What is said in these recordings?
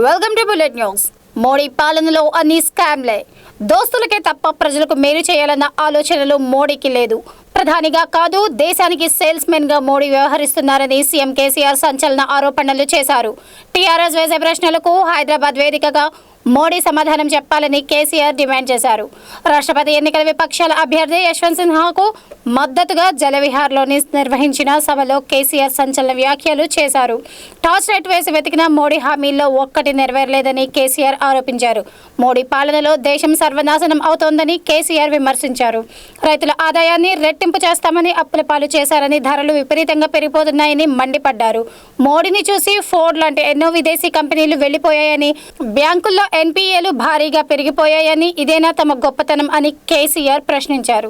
Welcome to bullet news. Modi పాలనలో అన్ని స్కామ్లే. దోస్తులకే తప్ప ప్రజలకు మేలు చేయాలన్న ఆలోచనలు మోడీకి లేదు. ప్రధానిగా కాదు, దేశానికి సేల్స్ మెన్ గా మోడీ వ్యవహరిస్తున్నారని సీఎం కేసీఆర్ సంచలన ఆరోపణలు చేశారు. టీఆర్ఎస్ వేసే ప్రశ్నలకు హైదరాబాద్ వేదికగా మోడీ సమాధానం చెప్పాలని కేసీఆర్ డిమాండ్ చేశారు. రాష్ట్రపతి ఎన్నికల విపక్షాల అభ్యర్థి యశ్వంత్ సిన్హాకు మద్దతుగా జలవిహార్లోని నిర్వహించిన సభలో కేసీఆర్ సంచలన వ్యాఖ్యలు చేశారు. టార్చ్ లైట్ వేసి వెతికిన మోడీ హామీల్లో ఒక్కటి నెరవేరలేదని కేసీఆర్ ఆరోపించారు. మోడీ పాలనలో దేశం సర్వనాశనం అవుతోందని కేసీఆర్ విమర్శించారు. రైతుల ఆదాయాన్ని రెట్టింపు చేస్తామని అప్పుల పాలు చేశారని, ధరలు విపరీతంగా పెరిగిపోతున్నాయని మండిపడ్డారు. మోడీని చూసి ఫోర్డ్ లాంటి ఎన్నో విదేశీ కంపెనీలు వెళ్లిపోయాయని, బ్యాంకుల్లో ఎన్పీఏలు భారీగా పెరిగిపోయాయని, ఇదేనా తమ గొప్పతనం అని కేసీఆర్ ప్రశ్నించారు.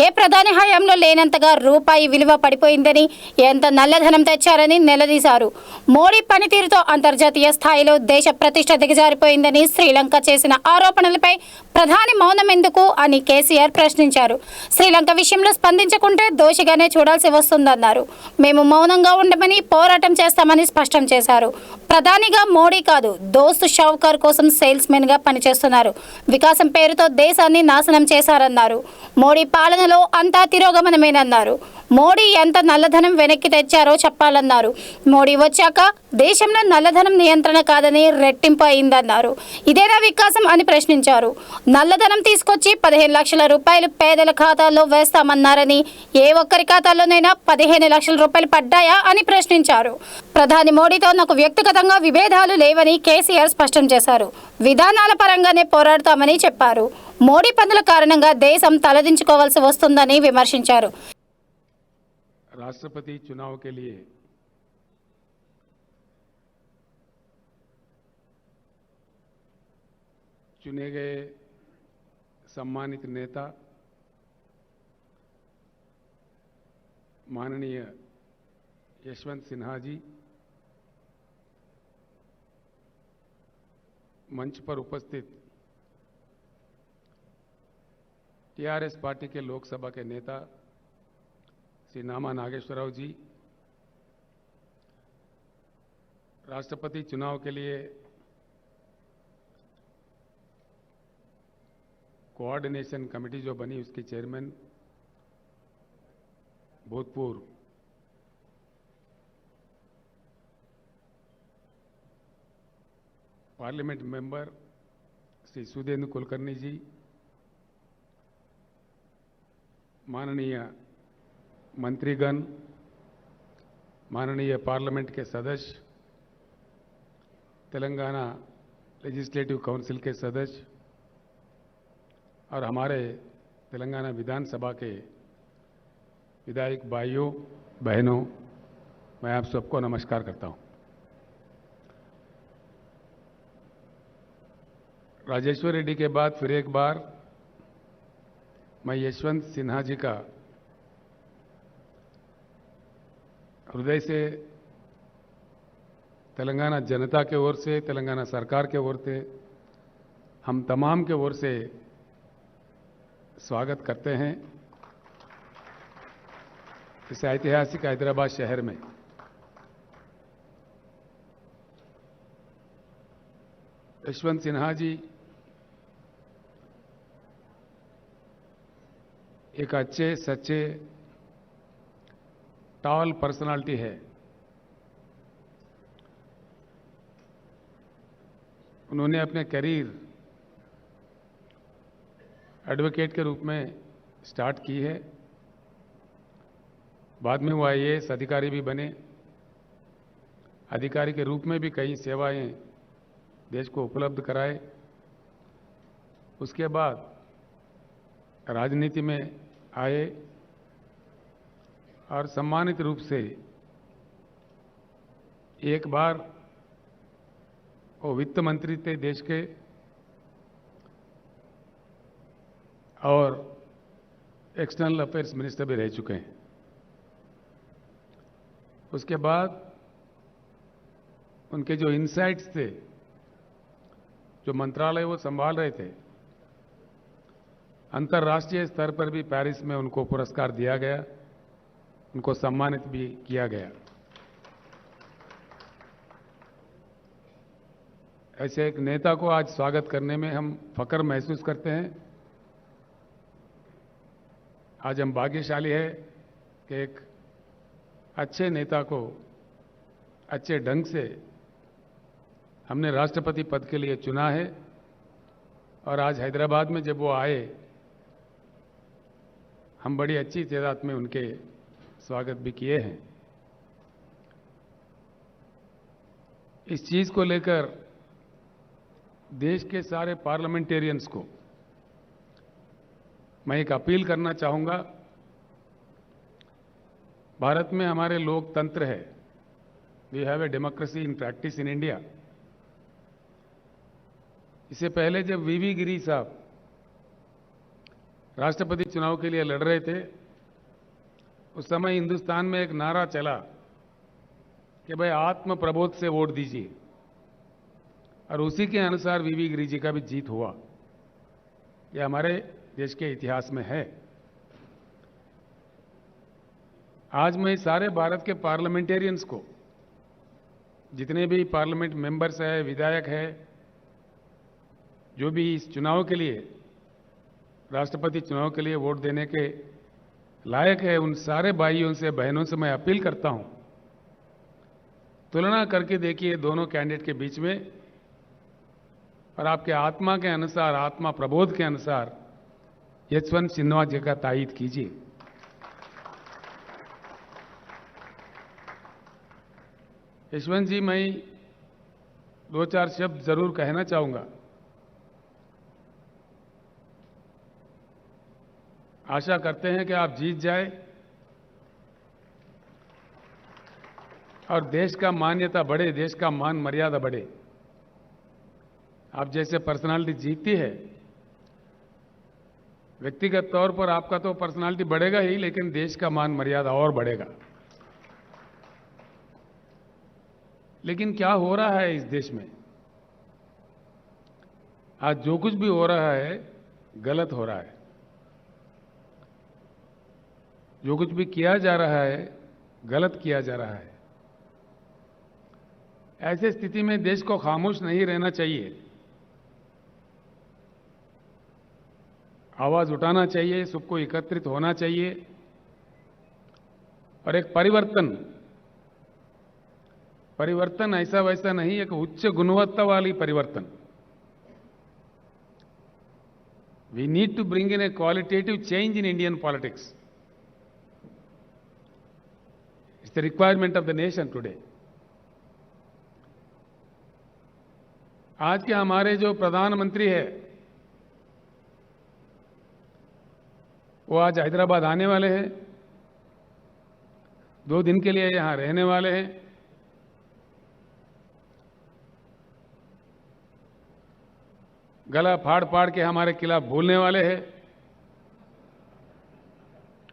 ఏ ప్రధాని హయాంలో లేనంతగా రూపాయి విలువ పడిపోయిందని, ఎంత నల్లధనం తెచ్చారని నిలదీశారు. మోడీ పనితీరుతో అంతర్జాతీయ స్థాయిలో దేశ ప్రతిష్ట దిగజారిపోయిందని, శ్రీలంక చేసిన ఆరోపణలపై ప్రధాని మౌనం ఎందుకు అని కేసీఆర్ ప్రశ్నించారు. శ్రీలంక విషయంలో స్పందించకుంటే దోషిగానే చూడాల్సి వస్తుందన్నారు. మేము మౌనంగా ఉండమని, పోరాటం చేస్తామని స్పష్టం చేశారు. ప్రధానిగా మోడీ కాదు, దోస్తు షౌకర్ కోసం సేల్స్ మెన్ గా పనిచేస్తున్నారు. వికాసం పేరుతో దేశాన్ని నాశనం చేశారన్నారు. మోడీ పాలనలో అంతా తిరోగమనమేనన్నారు. మోడీ ఎంత నల్లధనం వెనక్కి తెచ్చారో చెప్పాలన్నారు. మోడీ వచ్చాక దేశంలో నల్లధనం నియంత్రణ కాదని రెట్టింపు అయిందన్నారు. ఇదేనా వికాసం అని ప్రశ్నించారు. నల్లధనం తీసుకొచ్చి 15 లక్షల రూపాయలు పేదల ఖాతాల్లో వేస్తామన్నారని, ఏ ఒక్కరి ఖాతాల్లోనైనా 15 లక్షల రూపాయలు పడ్డాయా అని ప్రశ్నించారు. ప్రధాని మోడీతో నాకు వ్యక్తిగతంగా విభేదాలు లేవని కేసీఆర్ స్పష్టం చేశారు. విధానాల పరంగానే పోరాడతామని చెప్పారు. మోడీ పనుల కారణంగా దేశం తలదించుకోవాల్సి వస్తుందని విమర్శించారు. राष्ट्रपति चुनाव के लिए चुने गए सम्मानित नेता माननीय यशवंत सिन्हा जी मंच पर उपस्थित टीआरएस पार्टी के लोकसभा के नेता श्री नामा नागेश्वरराव जी, राष्ट्रपति चुनाव के लिए कोऑर्डिनेशन कमेटी जो बनी उसकी चेयरमैन भूतपूर्व पार्लियामेंट मेंबर श्री सुधींद्र कुलकर्णी जी, माननीय मंत्रीगण, माननीय पार्लियामेंट के सदस्य, तेलंगाना लेजिस्लेटिव काउंसिल के सदस्य और हमारे तेलंगाना विधानसभा के विधायक भाइयों बहनों, मैं आप सबको नमस्कार करता हूं। राजेश्वर रेड्डी के बाद फिर एक बार मैं यशवंत सिन्हा जी का हृदय से तेलंगाना जनता के ओर से, तेलंगाना सरकार के ओर से, हम तमाम के ओर से स्वागत करते हैं इस ऐतिहासिक हैदराबाद शहर में। यशवंत सिन्हा जी एक अच्छे सच्चे टॉल पर्सनालिटी है। उन्होंने अपने करियर एडवोकेट के रूप में स्टार्ट की है। बाद में वो आईएएस अधिकारी भी बने। अधिकारी के रूप में भी कई सेवाएं देश को उपलब्ध कराए। उसके बाद राजनीति में आए और सम्मानित रूप से एक बार वो वित्त मंत्री थे देश के और एक्सटर्नल अफेयर्स मिनिस्टर भी रह चुके हैं। उसके बाद उनके जो इनसाइट्स थे, जो मंत्रालय वो संभाल रहे थे, अंतर्राष्ट्रीय स्तर पर भी पेरिस में उनको पुरस्कार दिया गया, उनको सम्मानित भी किया गया। ऐसे एक नेता को आज स्वागत करने में हम फख्र महसूस करते हैं। आज हम भाग्यशाली है कि एक अच्छे नेता को अच्छे ढंग से हमने राष्ट्रपति पद के लिए चुना है और आज हैदराबाद में जब वो आए, हम बड़ी अच्छी तादाद में उनके स्वागत भी किए हैं। इस चीज को लेकर देश के सारे पार्लियामेंटेरियंस को मैं एक अपील करना चाहूंगा। भारत में हमारे लोकतंत्र है, we have a democracy in practice in India. इससे पहले जब वीवी गिरी साहब राष्ट्रपति चुनाव के लिए लड़ रहे थे, उस समय हिंदुस्तान में एक नारा चला कि भाई आत्म प्रबोध से वोट दीजिए, और उसी के अनुसार वीवी गिरी जी का भी जीत हुआ। यह हमारे देश के इतिहास में है। आज मैं सारे भारत के पार्लियामेंटेरियंस को, जितने भी पार्लियामेंट मेंबर्स हैं, विधायक हैं, जो भी इस चुनाव के लिए, राष्ट्रपति चुनाव के लिए वोट देने के लायक है, उन सारे भाइयों से, बहनों से मैं अपील करता हूं, तुलना करके देखिए दोनों कैंडिडेट के बीच में, और आपके आत्मा के अनुसार, आत्मा प्रबोध के अनुसार यशवंत सिन्हा जी का तायीद कीजिए। यशवंत जी, मैं दो चार शब्द जरूर कहना चाहूंगा। आशा करते हैं कि आप जीत जाए और देश का मान्यता बढ़े, देश का मान मर्यादा बढ़े। आप जैसे पर्सनालिटी जीतती है, व्यक्तिगत तौर पर आपका तो पर्सनालिटी बढ़ेगा ही, लेकिन देश का मान मर्यादा और बढ़ेगा। लेकिन क्या हो रहा है इस देश में? आज जो कुछ भी हो रहा है गलत हो रहा है। जो कुछ भी किया जा रहा है गलत किया जा रहा है। ऐसे स्थिति में देश को खामोश नहीं रहना चाहिए, आवाज उठाना चाहिए, सबको एकत्रित होना चाहिए और एक परिवर्तन ऐसा वैसा नहीं, एक उच्च गुणवत्ता वाली परिवर्तन। We need to bring in a qualitative change in Indian politics. It's the requirement of the nation today. आज के हमारे जो प्रधानमंत्री है, वो आज हैदराबाद आने वाले हैं, 2 दिन के लिए यहां रहने वाले हैं। गला फाड़ फाड़ के हमारे खिलाफ बोलने वाले हैं।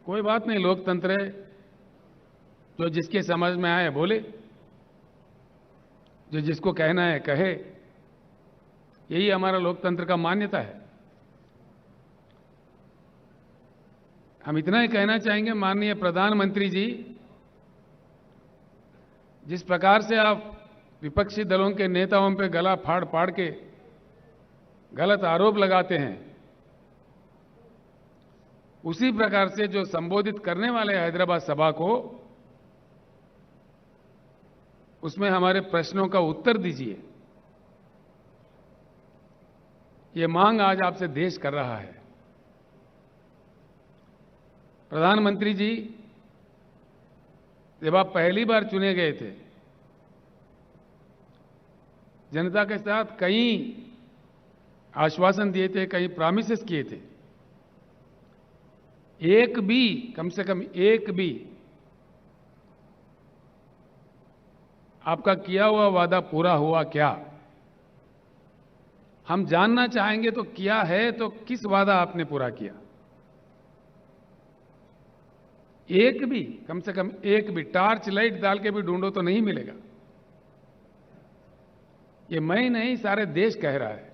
कोई बात नहीं, लोकतंत्र है, जो जिसके समझ में आए बोले, जो जिसको कहना है कहे। यही हमारा लोकतंत्र का मान्यता है। हम इतना ही कहना चाहेंगे, माननीय प्रधानमंत्री जी, जिस प्रकार से आप विपक्षी दलों के नेताओं पे गला फाड़ फाड़ के गलत आरोप लगाते हैं, उसी प्रकार से जो संबोधित करने वाले हैदराबाद सभा को, उसमें हमारे प्रश्नों का उत्तर दीजिए। ये मांग आज आपसे देश कर रहा है। प्रधानमंत्री जी, जब आप पहली बार चुने गए थे, जनता के साथ कई आश्वासन दिए थे, कई प्रॉमिसेस किए थे। एक भी, कम से कम एक भी आपका किया हुआ वादा पूरा हुआ क्या? हम जानना चाहेंगे। तो किया है तो किस वादा आपने पूरा किया? एक भी, कम से कम एक भी टार्च लाइट डाल के भी ढूंढो तो नहीं मिलेगा। ये मैं नहीं, सारे देश कह रहा है।